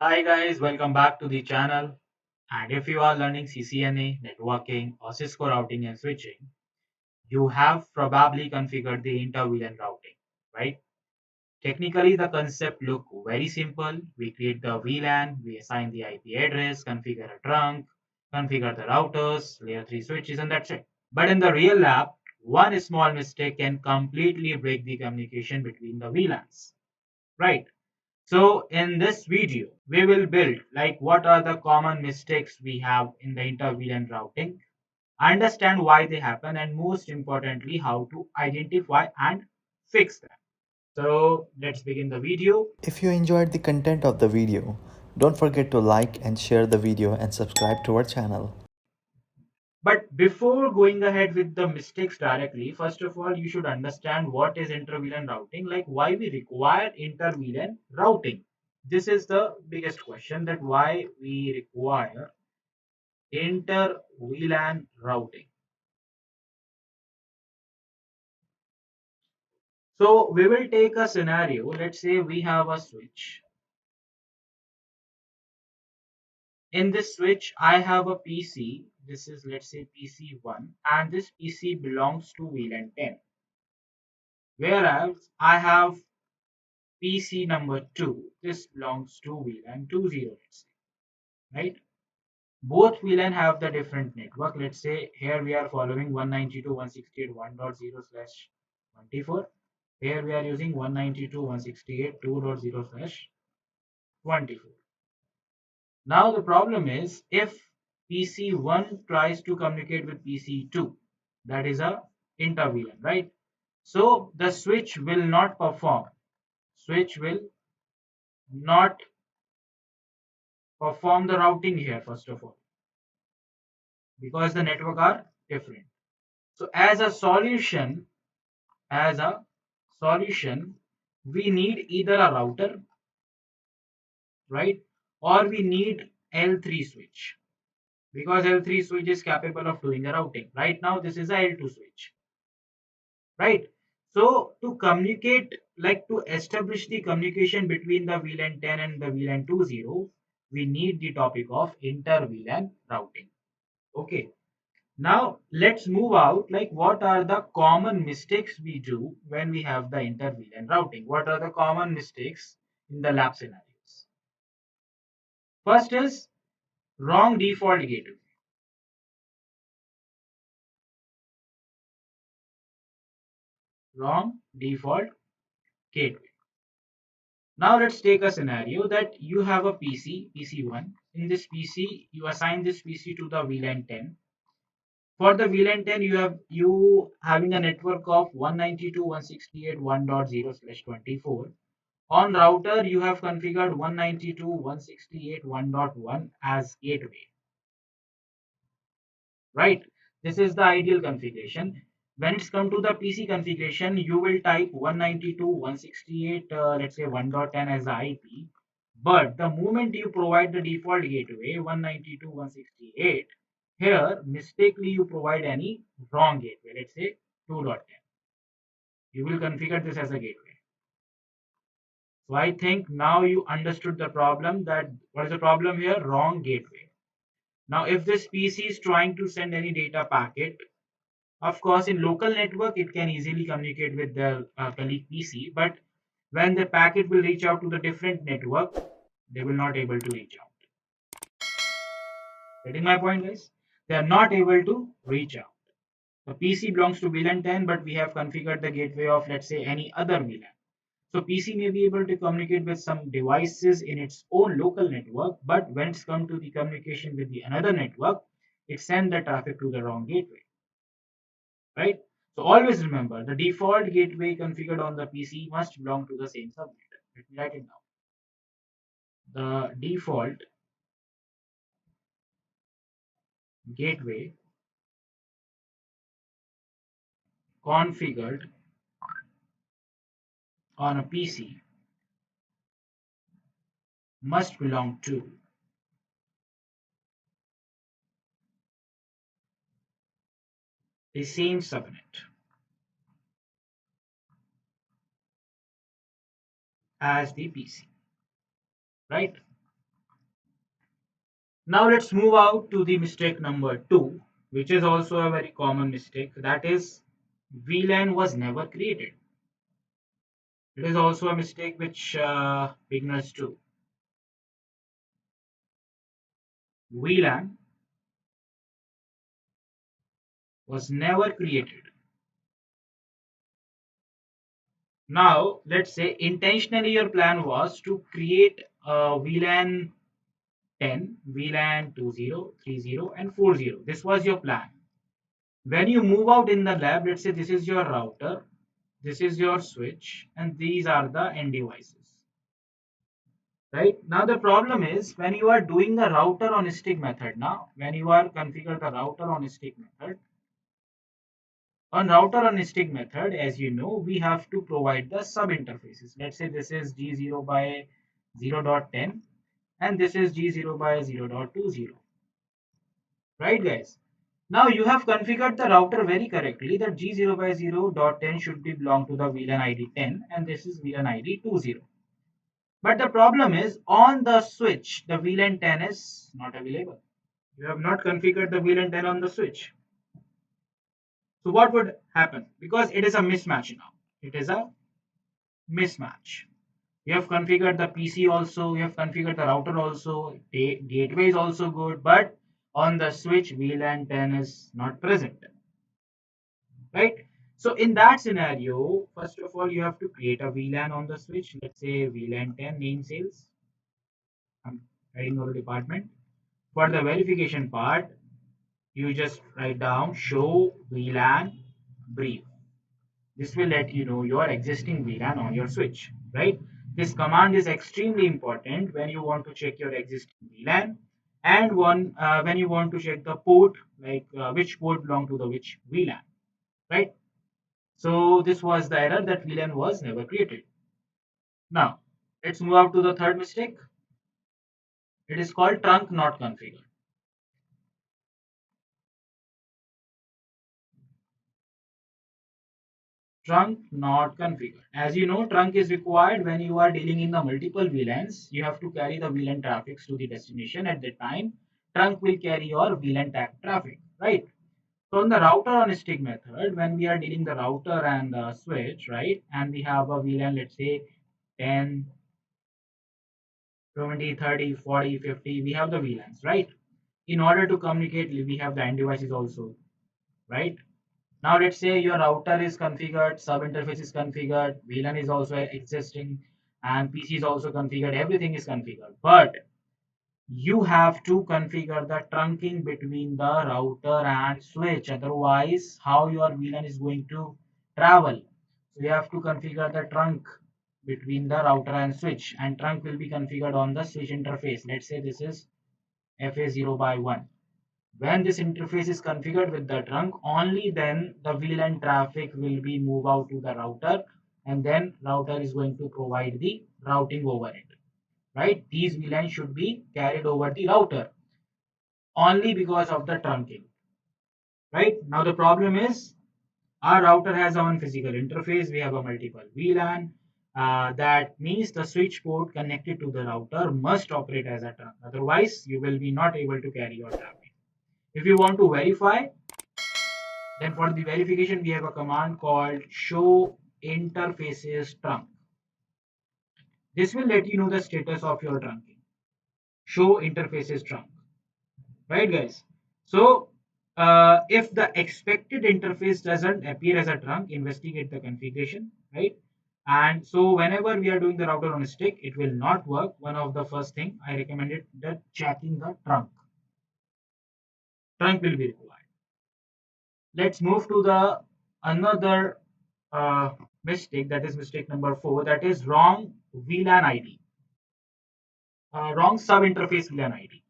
Hi guys, welcome back to the channel. And if you are learning CCNA, networking, or Cisco routing and switching, you have probably configured the Inter-VLAN routing, right? Technically, the concept look very simple. We create the VLAN, we assign the IP address, configure a trunk, configure the routers, layer 3 switches, and that's it. But in the real lab, one small mistake can completely break the communication between the VLANs, right? So in this video, we will build like what are the common mistakes we have in the inter-VLAN routing, understand why they happen, and most importantly, how to identify and fix them. So let's begin the video. If you enjoyed the content of the video, don't forget to like and share the video and subscribe to our channel. But before going ahead with the mistakes directly, first of all, you should understand what is inter-VLAN routing, like why we require inter-VLAN routing. This is the biggest question, that why we require inter-VLAN routing. So we will take a scenario. Let's say we have a switch. In this switch, I have a PC. This is, let's say, PC1, and this PC belongs to VLAN 10. Whereas I have PC number 2. This belongs to VLAN 20, let's say, right? Both VLAN have the different network. Let's say here we are following 192.168.1.0/24. Here we are using 192.168.2.0/24. Now the problem is if PC1 tries to communicate with PC2, that is a inter-VLAN, right? So the switch will not perform. Switch will not perform the routing here, first of all, because the network are different. So as a solution, we need either a router, right? Or we need L3 switch, because L3 switch is capable of doing a routing. Right now, this is a L2 switch, right? So to communicate, like to establish the communication between the VLAN 10 and the VLAN 20, we need the topic of inter-VLAN routing. Okay. Now let's move out, like what are the common mistakes we do when we have the inter-VLAN routing? What are the common mistakes in the lab scenarios? First is wrong default gateway. Wrong default gateway. Now let's take a scenario that you have a PC, PC1. In this PC, you assign this PC to the VLAN 10. For the VLAN 10, you having a network of 192.168.1.0/24. On router, you have configured 192.168.1.1 as gateway, right? This is the ideal configuration. When it's come to the PC configuration, you will type 192.168, let's say 1.10 as the IP. But the moment you provide the default gateway 192.168, here mistakenly you provide any wrong gateway, let's say 2.10. You will configure this as a gateway. So I think now you understood the problem, that what is the problem here? Wrong gateway. Now, if this PC is trying to send any data packet, of course, in local network, it can easily communicate with the colleague PC, but when the packet will reach out to the different network, they will not able to reach out. Getting my point, guys? They are not able to reach out. The PC belongs to VLAN 10, but we have configured the gateway of, let's say, any other VLAN. So PC may be able to communicate with some devices in its own local network, but when it's come to the communication with the another network, it sends the traffic to the wrong gateway, right? So always remember the default gateway configured on the PC must belong to the same subnet. Let me write it down. The default gateway configured on a PC must belong to the same subnet as the PC, right? Now let's move out to the mistake number two, which is also a very common mistake. That is, VLAN was never created. It is also a mistake which beginners do. VLAN was never created. Now, let's say intentionally your plan was to create a VLAN 10, VLAN 20, 30, and 40. This was your plan. When you move out in the lab, let's say this is your router, this is your switch, and these are the end devices. Right now, the problem is when you are doing the router on stick method. Now, when you are configure the router on stick method, on router on stick method, as you know, we have to provide the sub interfaces. Let's say this is G0 by 0.10 and this is G0 by 0.20. Right, guys? Now you have configured the router very correctly that G0 by 0.10 should be belong to the VLAN ID 10 and this is VLAN ID 20. But the problem is on the switch, the VLAN 10 is not available. You have not configured the VLAN 10 on the switch. So what would happen? Because it is a mismatch now. It is a mismatch. You have configured the PC also, you have configured the router also, gateway is also good, but on the switch VLAN 10 is not present, right? So in that scenario, first of all, you have to create a VLAN on the switch. Let's say VLAN 10 name sales. I'm writing over department. For the verification part, you just write down show VLAN brief. This will let you know your existing VLAN on your switch, right? This command is extremely important when you want to check your existing VLAN and when you want to check the port, like which port belong to the which VLAN, right? So this was the error that VLAN was never created. Now, let's move up to the third mistake. It is called trunk not configured. Trunk not configured. As you know, trunk is required when you are dealing in the multiple VLANs. You have to carry the VLAN traffics to the destination at the time. Trunk will carry your VLAN tag traffic, right? So on the router on stick method, when we are dealing the router and the switch, right, and we have a VLAN, let's say 10, 20, 30, 40, 50, we have the VLANs, right? In order to communicate, we have the end devices also, right? Now let's say your router is configured, sub interface is configured, VLAN is also existing, and PC is also configured, everything is configured. But you have to configure the trunking between the router and switch. Otherwise, how your VLAN is going to travel? So you have to configure the trunk between the router and switch, and trunk will be configured on the switch interface. Let's say this is FA0 by 1. When this interface is configured with the trunk, only then the VLAN traffic will be moved out to the router and then router is going to provide the routing over it. Right? These VLANs should be carried over the router only because of the trunking. Right? Now the problem is our router has one physical interface. We have a multiple VLAN. That means the switch port connected to the router must operate as a trunk. Otherwise, you will be not able to carry your traffic. If you want to verify, then for the verification, we have a command called show interfaces trunk. This will let you know the status of your trunking. Show interfaces trunk. Right, guys? So, if the expected interface doesn't appear as a trunk, investigate the configuration, right? And so, whenever we are doing the router on a stick, it will not work. One of the first thing I recommended that checking the trunk. Trunk will be required. Let's move to the another mistake, that is mistake number 4, that is wrong VLAN ID, wrong sub interface VLAN ID.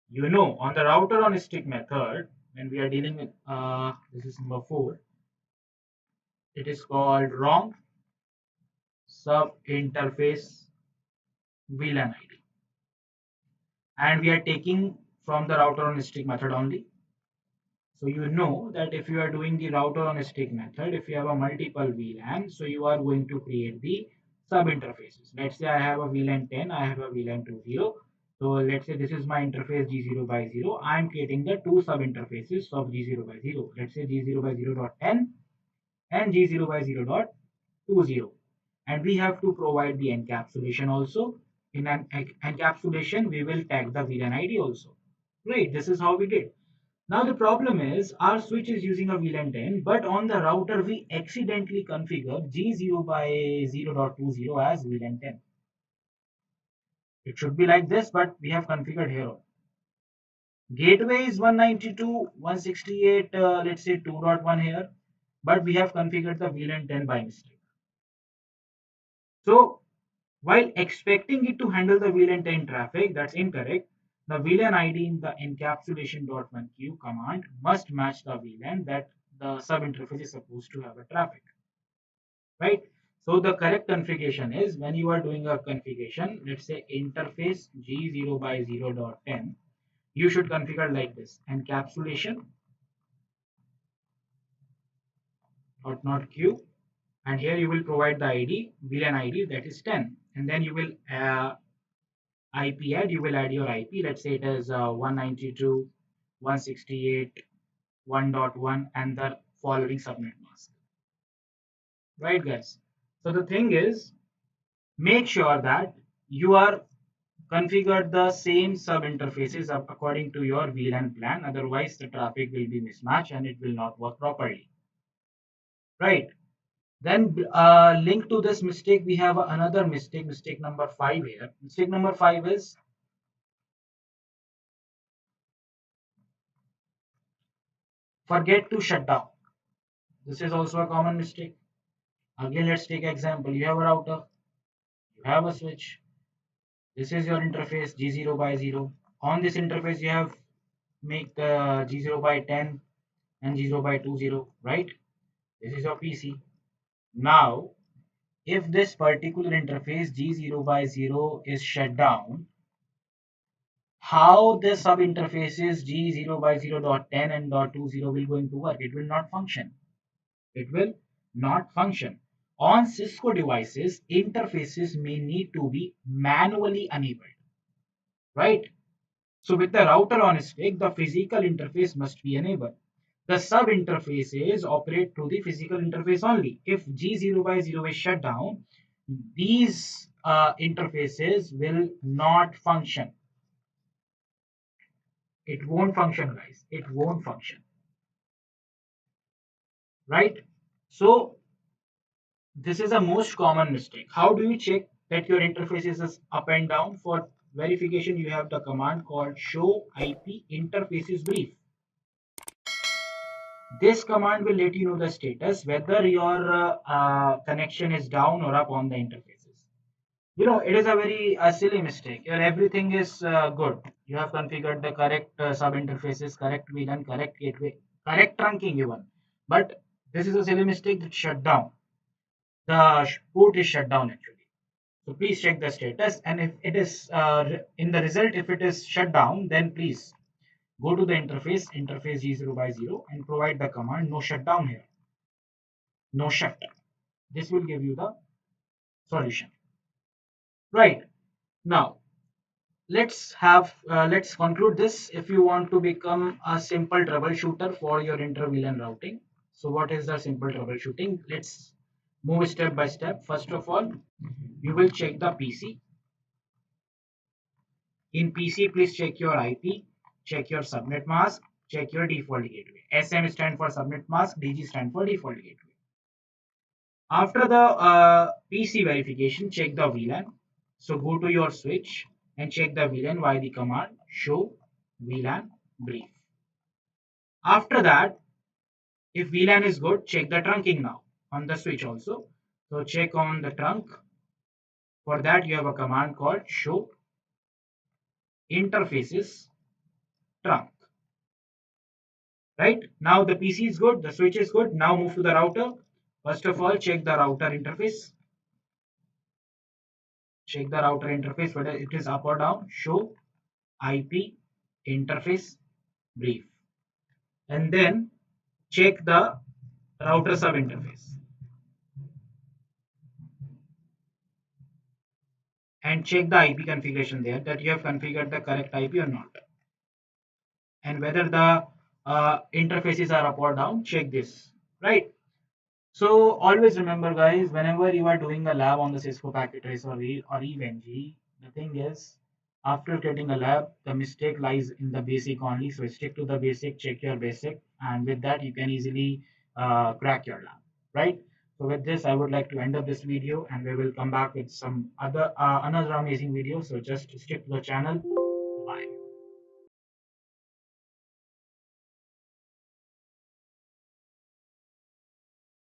You know, on the router on stick method, when we are dealing with this is number 4, it is called wrong sub interface VLAN ID, and we are taking from the router on stick method only. So you know that if you are doing the router on a stick method, if you have a multiple VLAN, so you are going to create the sub interfaces. Let's say I have a VLAN 10, I have a VLAN 20. So So let's say this is my interface G0 by 0. I'm creating the two sub interfaces of G0 by 0. Let's say G0 by 0 dot 10 and G0 by 0 dot 20. And we have to provide the encapsulation also. In an encapsulation, we will tag the VLAN ID also. Right, this is how we did. Now the problem is our switch is using a VLAN 10, but on the router we accidentally configure G0 by 0.20 as VLAN 10. It should be like this, but we have configured here. Gateway is 192.168, let's say 2.1 here, but we have configured the VLAN 10 by mistake. So while expecting it to handle the VLAN 10 traffic, that's incorrect. The VLAN ID in the encapsulation.1q command must match the VLAN that the sub interface is supposed to have a traffic, right? So the correct configuration is when you are doing a configuration, let's say interface G0 by 0.10, you should configure like this: encapsulation dot not q, and here you will provide the ID, VLAN ID, that is 10, and then you will IP add, you will add your IP. Let's say it is 192.168.1.1 and the following subnet mask. Right, guys? So the thing is, make sure that you are configured the same sub interfaces according to your VLAN plan. Otherwise, the traffic will be mismatched and it will not work properly. Right? Then, linked to this mistake, we have another mistake, mistake number 5 here. Mistake number 5 is forget to shut down. This is also a common mistake. Again, let's take example. You have a router, you have a switch. This is your interface G0 by 0. On this interface, you have make the G0 by 10 and G0 by 20, right? This is your PC. Now, if this particular interface G0 by 0 is shut down, how the sub interfaces G0 by 0.10 and .20 will going to work? It will not function. It will not function. On Cisco devices, interfaces may need to be manually enabled, right? So with the router on stick, the physical interface must be enabled. The sub interfaces operate through the physical interface only. If G0 by 0 is shut down, these interfaces will not function. It won't function, guys. It won't function, right? So this is a most common mistake. How do you check that your interface is up and down? For verification, you have the command called show IP interfaces brief. This command will let you know the status whether your connection is down or up on the interfaces. You know, it is a very silly mistake. Your everything is good. You have configured the correct sub interfaces, correct VLAN, correct gateway, correct trunking even. But this is a silly mistake that shut down. The port is shut down actually. So please check the status. And if it is in the result, if it is shut down, then please go to the interface G0 by 0 and provide the command no shutdown here. No shut. This will give you the solution. Right. Now, let's conclude this. If you want to become a simple troubleshooter for your inter-VLAN routing, so what is the simple troubleshooting? Let's move step by step. First of all, you will check the PC. In PC, please check your IP, check your subnet mask, check your default gateway. SM stand for subnet mask, DG stand for default gateway. After the PC verification, check the VLAN. So go to your switch and check the VLAN via the command show VLAN brief. After that, if VLAN is good, check the trunking now on the switch also. So check on the trunk. For that, you have a command called show interfaces trunk. Right now, the PC is good, the switch is good. Now move to the router. First of all, check the router interface. Check the router interface whether it is up or down. Show IP interface brief, and then check the router sub interface. and check the IP configuration there that you have configured the correct IP or not, and whether the interfaces are up or down. Check this, right? So always remember, guys, whenever you are doing a lab on the Cisco packet trace or even G, the thing is, after getting a lab, the mistake lies in the basic only. So stick to the basic, check your basic, and with that, you can easily crack your lab, right? So with this, I would like to end up this video, and we will come back with some other another amazing video. So just stick to the channel. Bye.